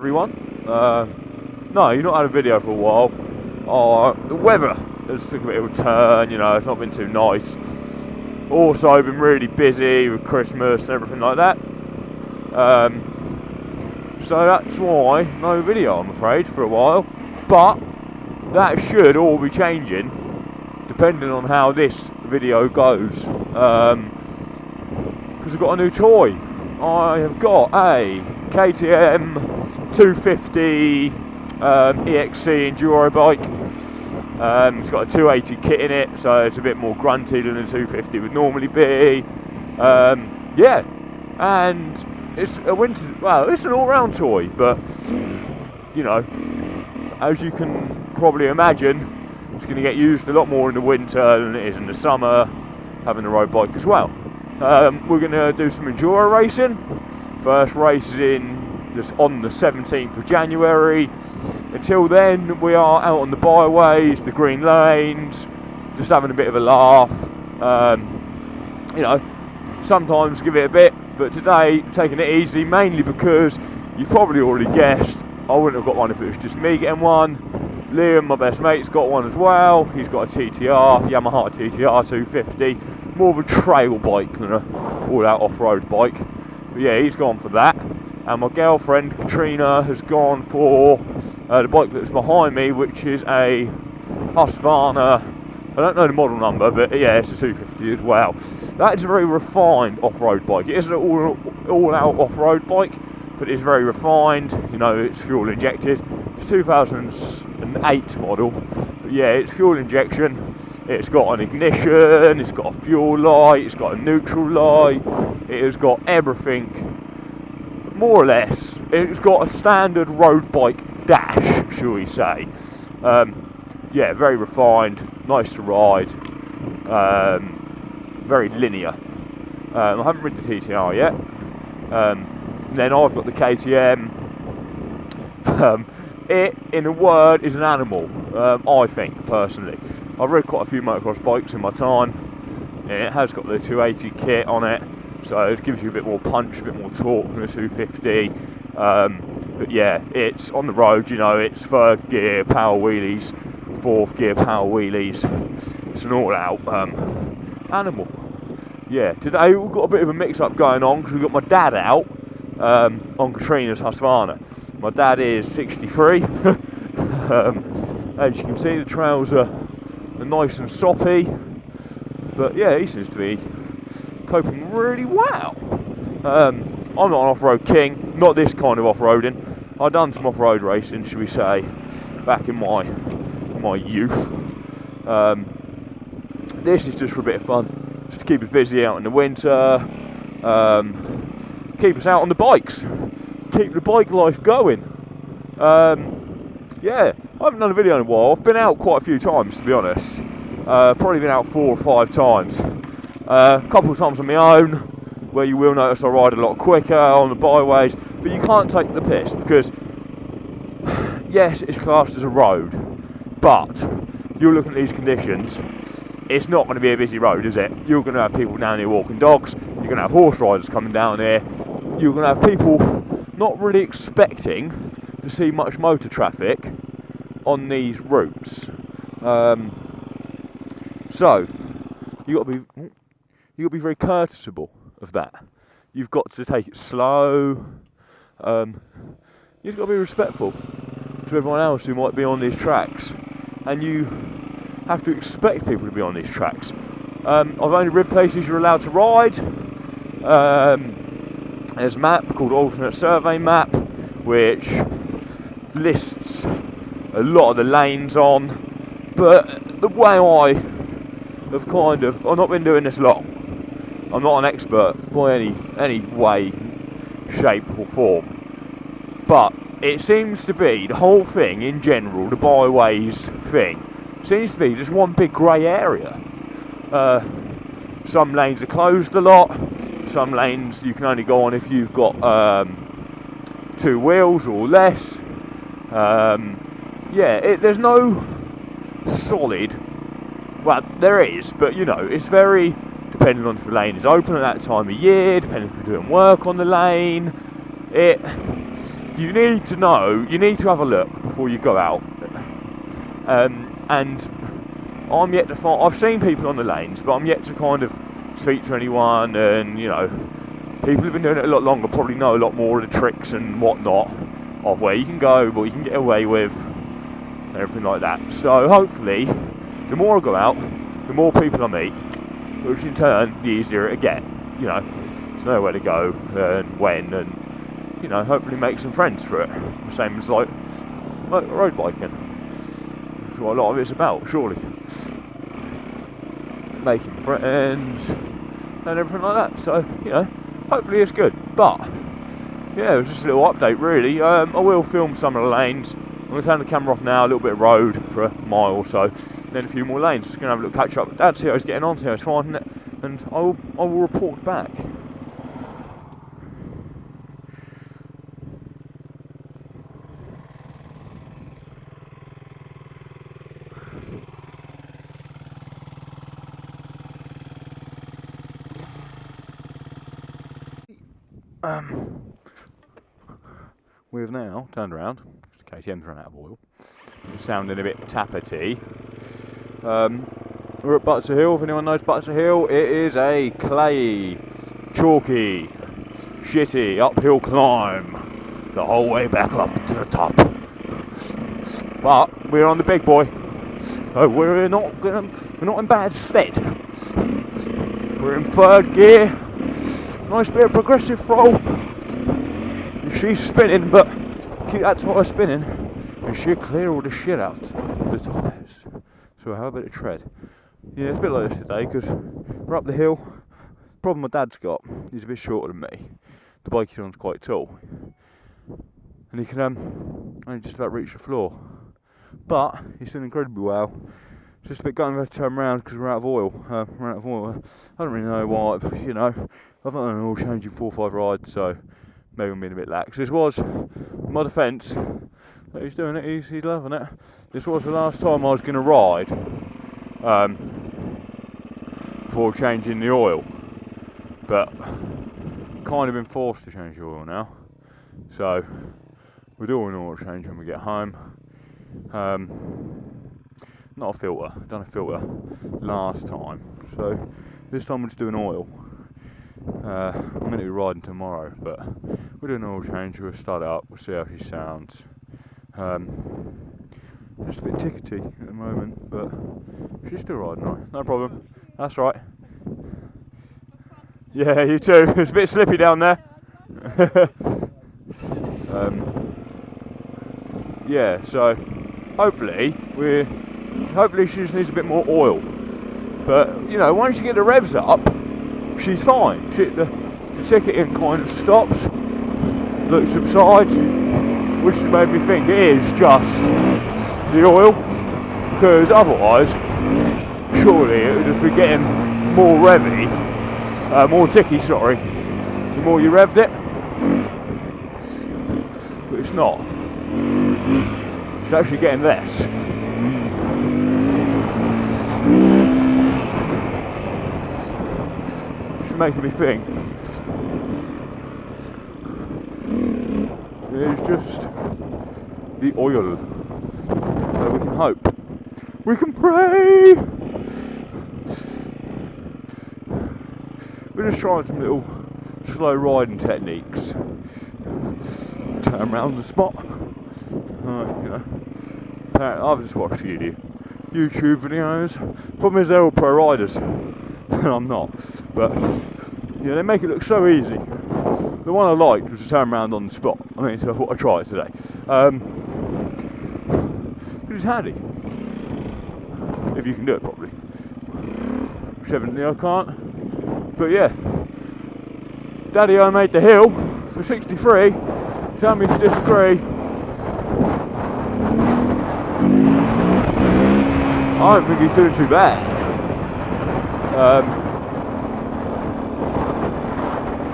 Everyone. No, you've not had a video for a while. The weather has took a bit of a turn, you know, it's not been too nice. Also, I've been really busy with Christmas and everything like that. So that's why no video, I'm afraid, for a while. But that should all be changing, depending on how this video goes. Because I've got a new toy. I have got a KTM 250 EXC enduro bike. It's got a 280 kit in it, so it's a bit more grunty than a 250 would normally be. Yeah, and it's a winter. Well, it's an all-round toy, but you know, as you can probably imagine, it's going to get used a lot more in the winter than it is in the summer. Having a road bike as well. We're going to do some enduro racing. First race is on the 17th of January. Until then, we are out on the byways, the green lanes, just having a bit of a laugh. You know, sometimes give it a bit, but today taking it easy, mainly because you've probably already guessed I wouldn't have got one if it was just me getting one. Liam, my best mate's got one as well. He's got a TTR, Yamaha TTR 250, more of a trail bike than an all-out off-road bike. But yeah, he's gone for that. And my girlfriend Katrina has gone for the bike that's behind me, which is a Husqvarna. I don't know the model number, but yeah, it's a 250 as well. That is a very refined off-road bike. It isn't an all-out off-road bike, but it's very refined. You know, it's fuel injected. It's 2008 model, but yeah, it's fuel injection. It's got an ignition, it's got a fuel light, it's got a neutral light, it has got everything, more or less. It's got a standard road bike dash, shall we say. Yeah, very refined, nice to ride, very linear. I haven't ridden the TTR yet. Then I've got the KTM. It, in a word, is an animal, I think, personally. I've rid quite a few motocross bikes in my time. It has got the 280 kit on it, so it gives you a bit more punch, a bit more torque than a 250. But yeah, it's on the road, you know, it's third gear power wheelies, fourth gear power wheelies. It's an all-out animal. Yeah, today we've got a bit of a mix-up going on because we've got my dad out on Katrina's Husqvarna. My dad is 63. As you can see, the trails are nice and soppy, but yeah, he seems to be coping really well. I'm not an off-road king, not this kind of off-roading. I've done some off-road racing, should we say, back in my youth. This is just for a bit of fun, just to keep us busy out in the winter, keep us out on the bikes, keep the bike life going. Yeah, I haven't done a video in a while. I've been out quite a few times, to be honest. Probably been out 4 or 5 times. A couple of times on my own, where you will notice I ride a lot quicker on the byways, but you can't take the piss because, yes, it's classed as a road, but you're looking at these conditions, it's not going to be a busy road, is it? You're going to have people down here walking dogs, you're going to have horse riders coming down here, you're going to have people not really expecting to see much motor traffic on these routes. So you got to be very courteous of that. You've got to take it slow. You've got to be respectful to everyone else who might be on these tracks, and you have to expect people to be on these tracks. I've only rid places you're allowed to ride. There's a map called Alternate Survey Map, which lists a lot of the lanes on, but the way I have I've not been doing this long. I'm not an expert by any way, shape or form, but it seems to be, the whole thing in general, the byways thing, seems to be just one big grey area. Some lanes are closed a lot, some lanes you can only go on if you've got 2 wheels or less. Yeah, there's no solid, well, there is, but you know, it's very depending on if the lane is open at that time of year, depending if you're doing work on the lane. you need to know, you need to have a look before you go out. And I'm yet to find, I've seen people on the lanes, but I'm yet to kind of speak to anyone, and you know, people who've been doing it a lot longer probably know a lot more of the tricks and whatnot of where you can go, what you can get away with, and everything like that. So hopefully, the more I go out, the more people I meet, which in turn, the easier it get. You know, to know where to go and when, and you know, hopefully make some friends for it. The same as like road biking. That's what a lot of it's about, surely. Making friends and everything like that. So, you know, hopefully it's good. But yeah, it was just a little update really. I will film some of the lanes. I'm going to turn the camera off now, a little bit of road for a mile or so, then a few more lanes. Just going to have a little catch up with Dad, see how he's getting on, see how he's finding it, and I will report back. We've now turned around, just in case Em's run out of oil. It's sounding a bit tappety. We're at Butts Hill. If anyone knows Butts Hill, it is a clayey, chalky, shitty uphill climb the whole way back up to the top. But we're on the big boy, so we're not in bad stead. We're in third gear. Nice bit of progressive roll. She's spinning, but keep that tyre spinning and she'll clear all the shit out of the tyres. So have a bit of tread. Yeah, it's a bit like this today because we're up the hill. Problem my dad's got, he's a bit shorter than me. The bike he's on's quite tall. And he can only just about reach the floor. But he's doing incredibly well. Just a bit going to turn around because we're out of oil. I don't really know why, but, you know, I've not done an oil change in 4 or 5 rides, so maybe I'm being a bit lax. This was, in my defence, that he's doing it, he's loving it. This was the last time I was going to ride before changing the oil. But kind of been forced to change the oil now. So we'll do an oil change when we get home. Not a filter, I've done a filter last time. So this time we'll just do an oil. I'm meant to be riding tomorrow, but we'll do an oil change, we'll start it up, we'll see how she sounds. Just a bit tickety at the moment, but she's still riding right, no problem, that's right. Yeah, you too, it's a bit slippy down there. Yeah, so hopefully she just needs a bit more oil. But, you know, once you get the revs up, she's fine. The ticketing kind of stops, subsides, which has made me think it is just the oil, because otherwise, surely it would just be getting more revvy, more ticky, sorry, the more you revved it. But it's not. It's actually getting less. Making me think it's just the oil, so we can hope, we can pray. We're just trying some little slow riding techniques. Turn around the spot, you know. I've just watched a few YouTube videos. Problem is they're all pro riders and I'm not, but yeah, they make it look so easy. The one I liked was to turn around on the spot. I mean, so I thought I'd try it today. It's handy if you can do it properly. Which evidently I can't. But yeah, Daddy, I made the hill for 63. Tell me if you disagree. I don't think he's doing too bad.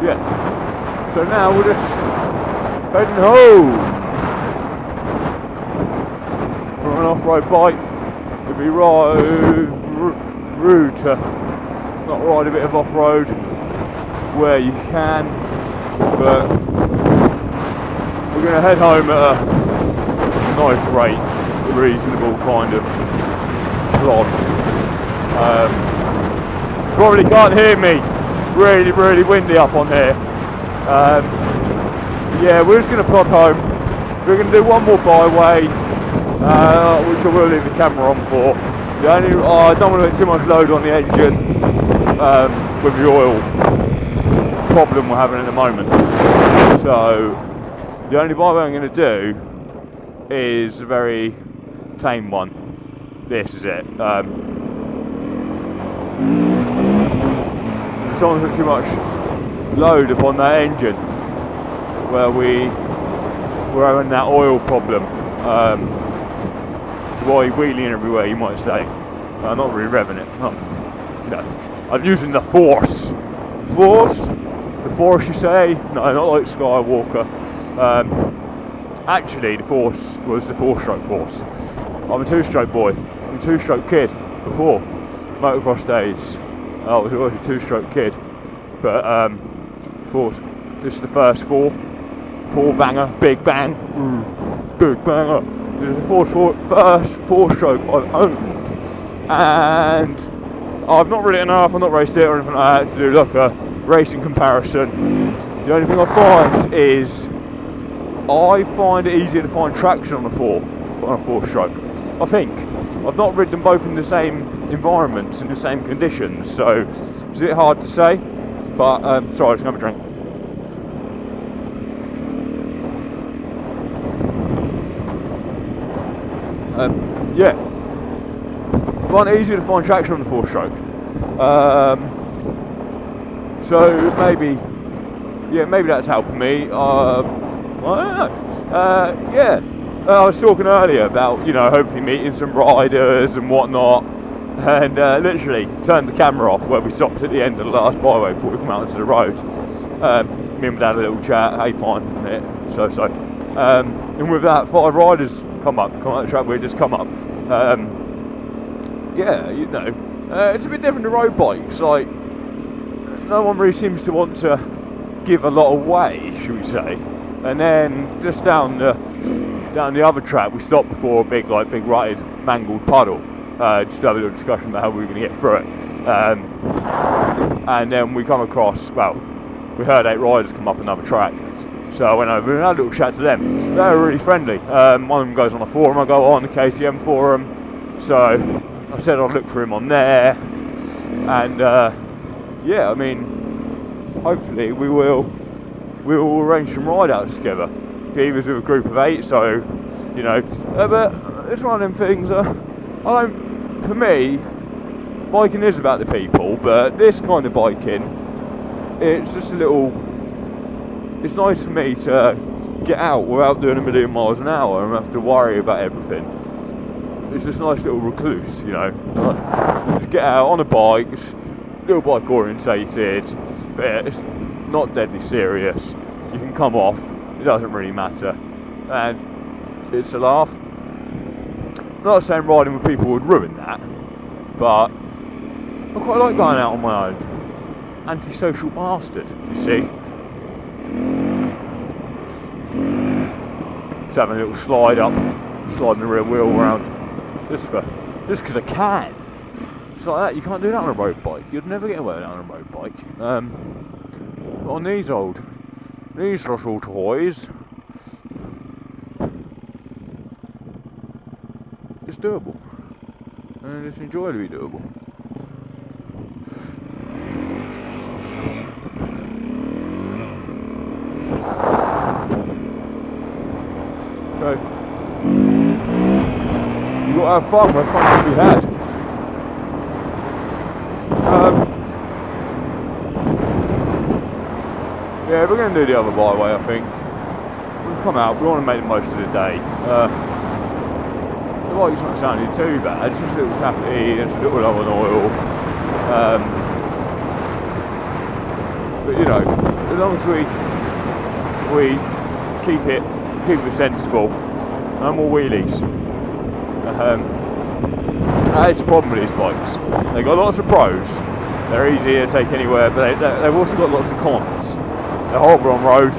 Yeah, so now we're just heading home. We're on an off-road bike. It'd be rude to not ride a bit of off-road where you can, but we're going to head home at a nice rate, a reasonable kind of plod. Probably can't hear me, really, really windy up on here. Yeah, we're just going to plod home. We're going to do one more byway, which I will leave the camera on for. I don't want to put too much load on the engine with the oil problem we're having at the moment. So the only byway I'm going to do is a very tame one. This is it. Just don't want to put too much load upon that engine where we're having that oil problem. It's why you're wheeling everywhere, you might say. Not really revving it. No. I'm using the force. The force, you say? No, not like Skywalker. Actually, the force was the 4-stroke force. I'm a 2-stroke boy. I'm a 2-stroke kid before motocross days. I was always a 2-stroke kid. But force. This is the first 4 banger, big bang, big banger. This is the first 4-stroke I've owned, and I've not ridden it enough. I've not raced it or anything like that to do like a racing comparison. The only thing I find is I find it easier to find traction on a 4-stroke. I think I've not ridden them both in the same environments in the same conditions, so it's a bit hard to say. But sorry, I just have a drink. Yeah, one easier to find traction on the 4-stroke. So maybe that's helping me. I don't know. Yeah, I was talking earlier about hopefully meeting some riders and whatnot, and literally turned the camera off where we stopped at the end of the last byway before we come out into the road. Me and my dad had a little chat. Hey, fine, it. So. And with that, 5 riders come up the track. We just come up. Yeah, it's a bit different to road bikes. Like, no one really seems to want to give a lot away, should we say? And then just down the other track, we stopped before a big rutted, mangled puddle. Just to have a little discussion about how we were going to get through it. And then we come across. Well, we heard 8 riders come up another track. So I went over and had a little chat to them. They were really friendly. One of them goes on a forum, I go on the KTM forum. So I said I'd look for him on there. And yeah, I mean, hopefully we will arrange some ride-outs together. He was with a group of 8, so, but it's one of them things, for me, biking is about the people, but this kind of biking, it's just it's nice for me to get out without doing 1,000,000 miles an hour and have to worry about everything. It's just a nice little recluse, just get out on a bike, it's little bike orientated, but it's not deadly serious. You can come off, it doesn't really matter, and it's a laugh. I'm not saying riding with people would ruin that, but I quite like going out on my own. Antisocial bastard, you see. Just having a little slide up, sliding the rear wheel around, just because I can. It's like that. You can't do that on a road bike. You'd never get away with that on a road bike. But on these little toys, it's doable, and it's enjoyably doable. So, you got to have fun where fun can be had. Yeah, we're going to do the other byway, I think. We've come out, we want to make the most of the day. The bike's not sounding too bad, just a little tappy, just a little low on oil. But as long as we keep it sensible, no more wheelies. That's the problem with these bikes. They've got lots of pros, they're easy to take anywhere, but they've also got lots of cons. They're horrible on road,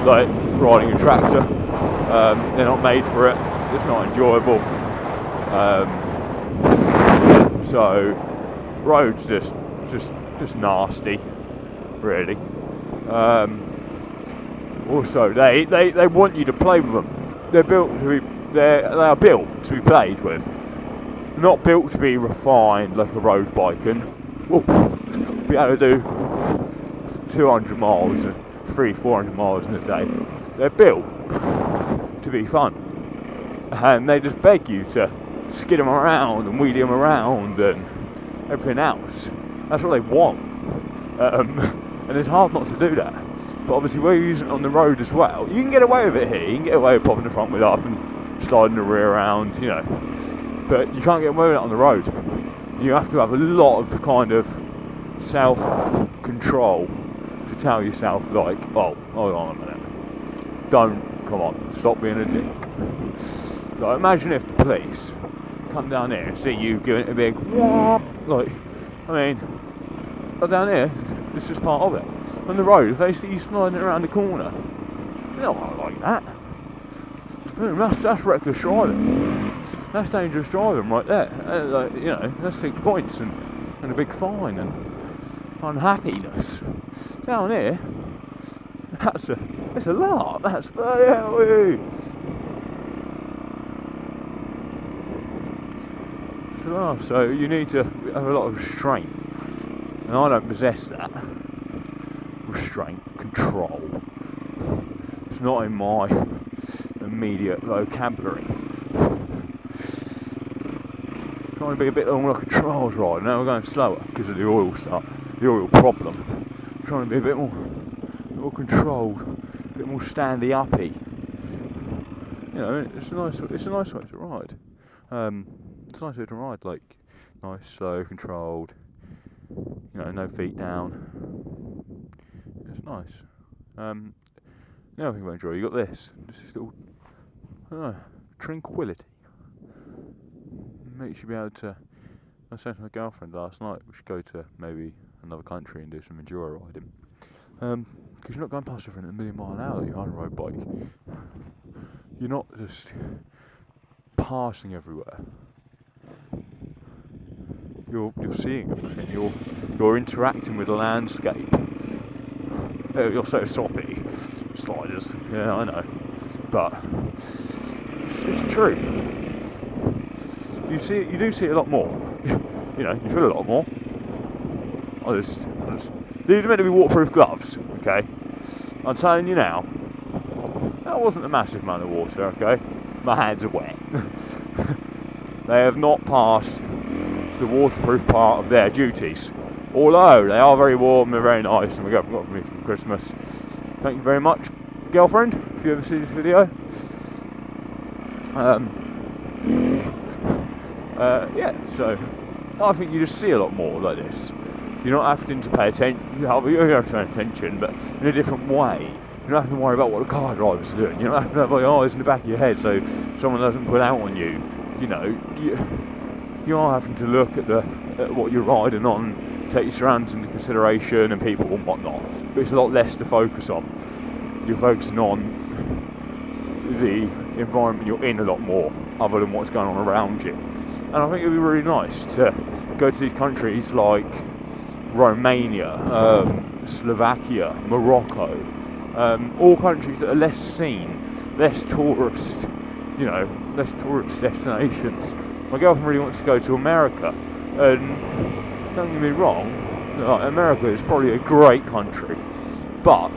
like riding a tractor. They're not made for it. It's not enjoyable. So roads just nasty, really. Also, they want you to play with them. They're built to be. They are built to be played with. Not built to be refined like a road bike and be able to do 200 miles and 300-400 miles in a day. They're built to be fun, and they just beg you to skid them around and wheelie them around and everything else. That's what they want, and it's hard not to do that. But obviously we're using it on the road as well. You can get away with it here. You can get away with popping the front wheel up and sliding the rear around, you know. But you can't get away with it on the road. You have to have a lot of kind of self-control to tell yourself, like, oh, hold on a minute. Come on, stop being a dick. Like, imagine if the police come down here and see you giving it a big whoop. Like, I mean, but down here, it's just part of it. On the road, if they see you sliding it around the corner, they don't like that. That's reckless driving. That's dangerous driving right there. Like, you know, that's 6 points and a big fine and unhappiness. Down here, it's a lot. That's it's a lot. So you need to have a lot of restraint, and I don't possess that. Restraint, control. It's not in my immediate vocabulary. Trying to be a bit more like a trials ride. Now we're going slower because of the oil problem. Trying to be a bit more controlled, a bit more standy uppy. You know, it's a nice way to ride. It's a nice way to ride, like nice, slow, controlled. You know, no feet down. It's nice. The other thing I enjoy, you got this. This is little, I don't know, tranquility. Makes you be able to. I was saying to my girlfriend last night, we should go to maybe another country and do some enduro riding. Because you're not going past everything at a million mile an hour. You're on a road bike. You're not just passing everywhere. You're seeing everything. You're interacting with the landscape. You're so soppy, sliders. Yeah, I know, but it's true. You do see it a lot more. You know, you feel a lot more. These are meant to be waterproof gloves, okay? I'm telling you now, that wasn't a massive amount of water, okay? My hands are wet. They have not passed the waterproof part of their duties. Although they are very warm, they're very nice, and we got them for me for Christmas. Thank you very much, girlfriend, if you ever see this video. Yeah, so I think you just see a lot more like this. You're not having to pay attention. You have to pay attention, but in a different way. You don't have to worry about what the car drivers are doing. You don't have to have your eyes in the back of your head so someone doesn't pull out on you. You know, you are having to look at what you're riding on, take your surroundings into consideration and people and whatnot. But it's a lot less to focus on. You're focusing on the environment you're in a lot more, other than what's going on around you. And I think it would be really nice to go to these countries like Romania, Slovakia, Morocco, all countries that are less seen, less tourist, you know, less tourist destinations. My girlfriend really wants to go to America, and don't get me wrong, America is probably a great country, but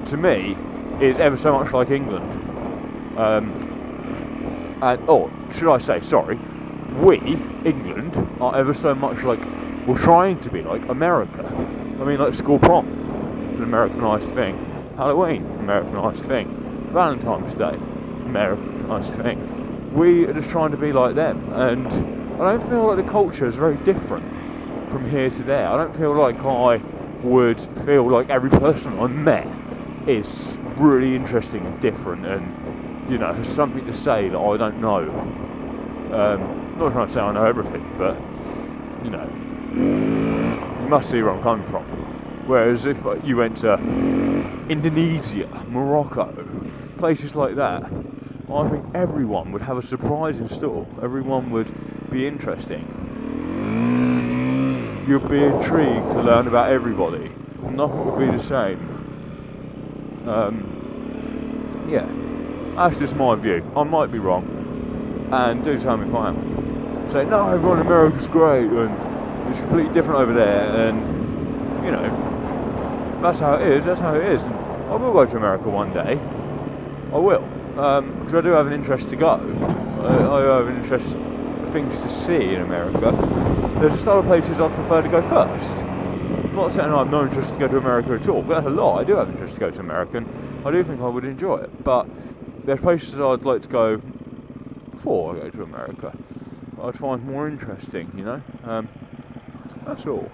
to me, it's ever so much like England. We, England, are ever so much like, we're trying to be like America. I mean, like school prom, an Americanised thing. Halloween, Americanised thing. Valentine's Day, Americanised thing. We are just trying to be like them, and I don't feel like the culture is very different from here to there. I don't feel like I would feel like every person I met is really interesting and different, and you know, has something to say that I don't know. I'm not trying to say I know everything, but you know, you must see where I'm coming from. Whereas if you went to Indonesia, Morocco, places like that. I think everyone would have a surprise in store. Everyone would be interesting. You'd be intrigued to learn about everybody. Nothing would be the same. Yeah, that's just my view. I might be wrong, and do tell me if I am. Say, no, everyone in America's great, and it's completely different over there, and you know, that's how it is. That's how it is. And I will go to America one day. I will, because I do have an interest to go. I have an interest in things to see in America. There's just other places I'd prefer to go first. I'm not saying I have no interest to go to America at all, but that's a lie. I do have interest to go to America, and I do think I would enjoy it. But there's places I'd like to go before I go to America. I'd find more interesting, you know. That's all.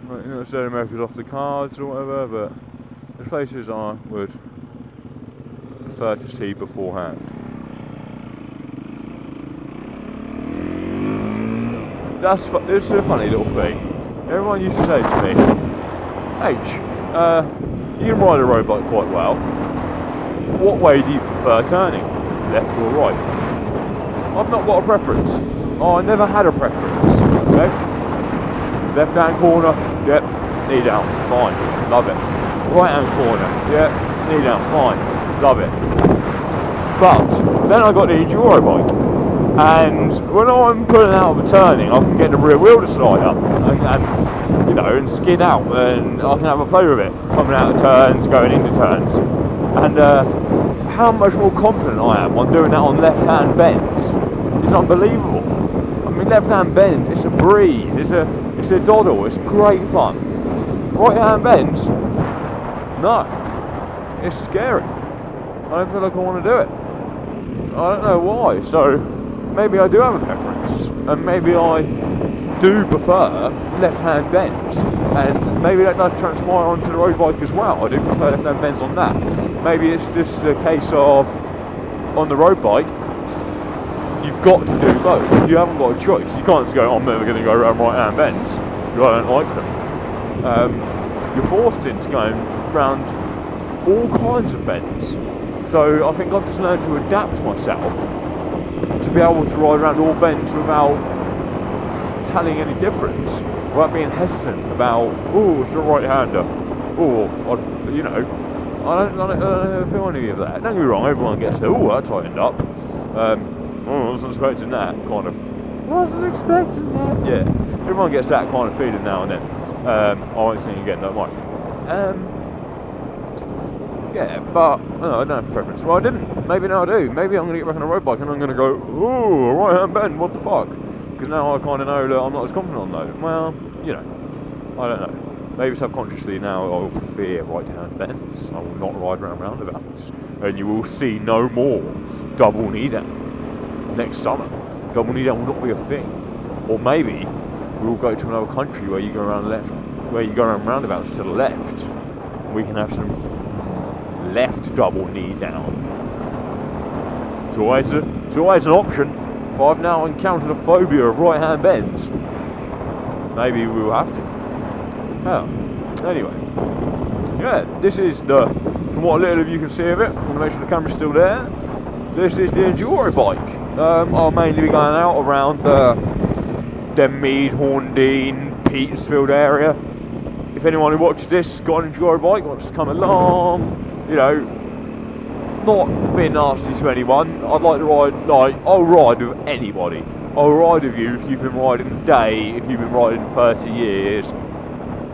You know, say America's off the cards or whatever, but there's places I would prefer to see beforehand. It's a funny little thing. Everyone used to say to me, H, you can ride a road bike quite well. What way do you prefer turning? Left or right? I've not got a preference. I never had a preference. Okay? Left hand corner, yep, knee down, fine, love it. Right hand corner, yep, knee down, fine, love it. But then I got the enduro bike, and when I'm pulling out of a turning, I can get the rear wheel to slide up, and you know, and skid out, and I can have a play with it, coming out of turns, going into turns, and how much more confident I am on doing that on left-hand bends is unbelievable. I mean, left-hand bend, it's a breeze, it's a doddle, it's great fun. Right-hand bends, no, it's scary. I don't feel like I want to do it. I don't know why, so maybe I do have a preference, and maybe I do prefer left-hand bends, and maybe that does transpire onto the road bike as well. I do prefer left-hand bends on that. Maybe it's just a case of, on the road bike, you've got to do both. You haven't got a choice. You can't just go, I'm never going to go around right-hand bends, because I don't like them. You're forced into going around all kinds of bends. So I think I've just learned to adapt myself to be able to ride around all bends without telling any difference, without being hesitant about, oh, it's the right-hander, or, you know, I don't feel any of that. Don't get me wrong, everyone gets the, oh, that tightened up. I wasn't expecting that, kind of. Wasn't expecting that. Yeah, everyone gets that kind of feeling now and then. I won't sing again, don't worry. Yeah, but I don't have a preference. Well, I didn't. Maybe now I do. Maybe I'm going to get back on a road bike and I'm going to go, oh, right-hand bend, what the fuck? Because now I kind of know that I'm not as confident on those. Well, you know, I don't know. Maybe subconsciously now I'll fear right-hand bends. I will not ride around roundabouts. And you will see no more double knee down next summer. Double knee down will not be a thing. Or maybe we will go to another country where you go around left, where you go around roundabouts to the left. We can have some left double knee down. It's always an option. If I've now encountered a phobia of right-hand bends, maybe we will have to. Oh, anyway, yeah, this is the, from what little of you can see of it, I'm going to make sure the camera's still there, this is the enduro bike. I'll mainly be going out around the Denmead, Horndean, Petersfield area. If anyone who watches this has got an enduro bike, wants to come along, you know, not being nasty to anyone, I'd like to ride, I'll ride with anybody. I'll ride with you if you've been riding a day, if you've been riding 30 years.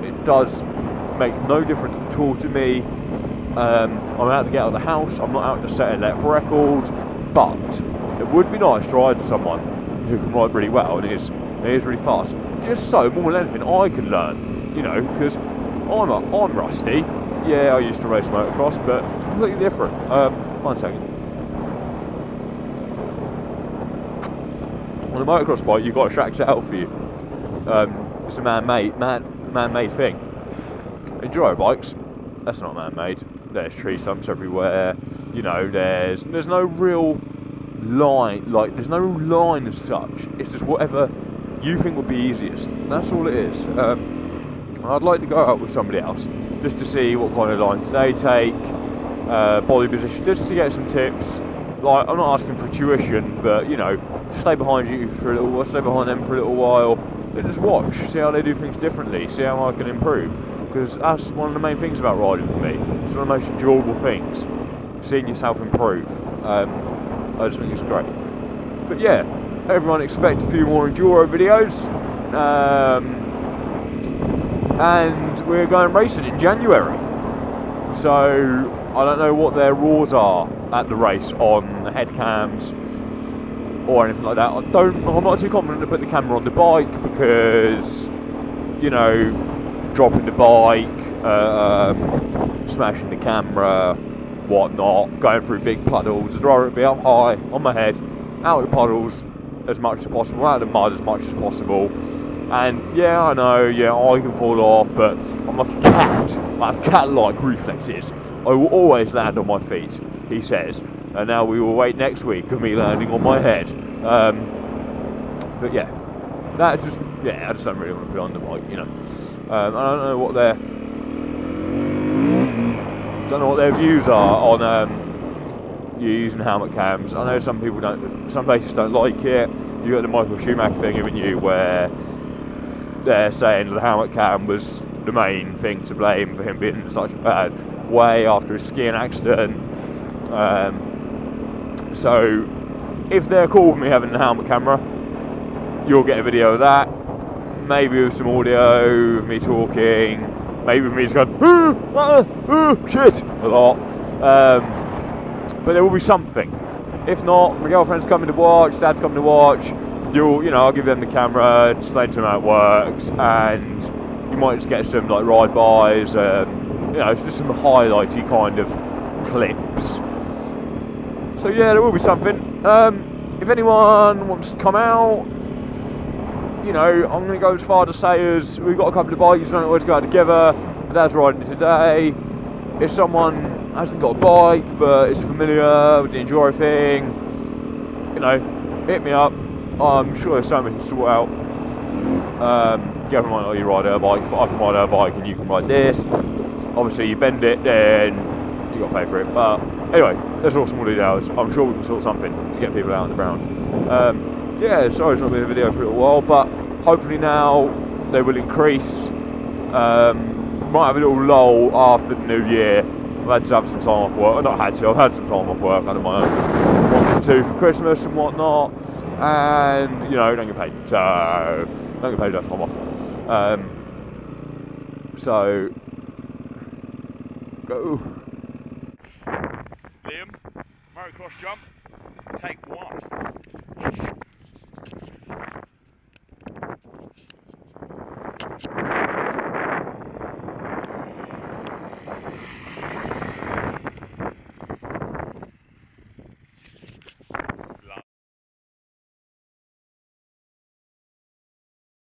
It does make no difference at all to me. I'm out to get out of the house, I'm not out to set a lap record, but it would be nice to ride with someone who can ride really well and is really fast. Just so, more than anything, I can learn, you know, because I'm rusty. Yeah, I used to race motocross, but it's completely different. 1 second. On a motocross bike, you've got a track set out for you. It's a man-made thing. Enduro bikes, that's not man-made. There's tree stumps everywhere. You know, there's no real line. Like, there's no real line as such. It's just whatever you think would be easiest. That's all it is. And I'd like to go out with somebody else just to see what kind of lines they take, body position, just to get some tips. Like, I'm not asking for tuition, but you know, stay behind you for a little while, stay behind them for a little while, and just watch, see how they do things differently, see how I can improve. Because that's one of the main things about riding for me. It's one of the most enjoyable things, seeing yourself improve. I just think it's great. But yeah, everyone expect a few more enduro videos. And we're going racing in January. So I don't know what their rules are at the race on the head cams or anything like that. I'm not too confident to put the camera on the bike because, you know, dropping the bike, smashing the camera, whatnot, going through big puddles. I'd rather it be up high on my head, out of the puddles as much as possible, out of the mud as much as possible. And yeah, I know, yeah, I can fall off, but I'm like a cat. I have cat-like reflexes. I will always land on my feet, he says. And now we will wait next week of me landing on my head. But yeah, that's just, yeah, I just don't really want to be on the bike, you know. I don't know what their views are on you using helmet cams. I know some people don't, some places don't like it. You got the Michael Schumacher thing, haven't you, where they're saying the helmet cam was the main thing to blame for him being in such a bad way after his skiing accident. So if they're cool with me having the helmet camera, you'll get a video of that, maybe with some audio of me talking, maybe with me just going shit a lot, but there will be something. If not, my girlfriend's coming to watch, dad's coming to watch. You know, I'll give them the camera, explain to them how it works, and you might just get some like ride-bys, you know, just some highlighty kind of clips. So yeah, there will be something. If anyone wants to come out, you know, I'm going to go as far to say as we've got a couple of bikes, don't know where to go out together. My dad's riding it today. If someone hasn't got a bike but is familiar with the enduro thing, you know, hit me up. I'm sure there's something to sort out. Gavin might let you ride her bike, but I can ride her bike and you can ride this. Obviously, you bend it, then you got to pay for it. But anyway, there's all small details. I'm sure we can sort something to get people out on the ground. Yeah, sorry it's not been a video for a little while, but hopefully now they will increase. Might have a little lull after the new year. I've had to have some time off work. Not had to, I've had some time off work. I had my own 1 or 2 for Christmas and whatnot. And, you know, don't get paid. So, don't get paid, that's time off. So, go. Liam, motocross jump, take 1.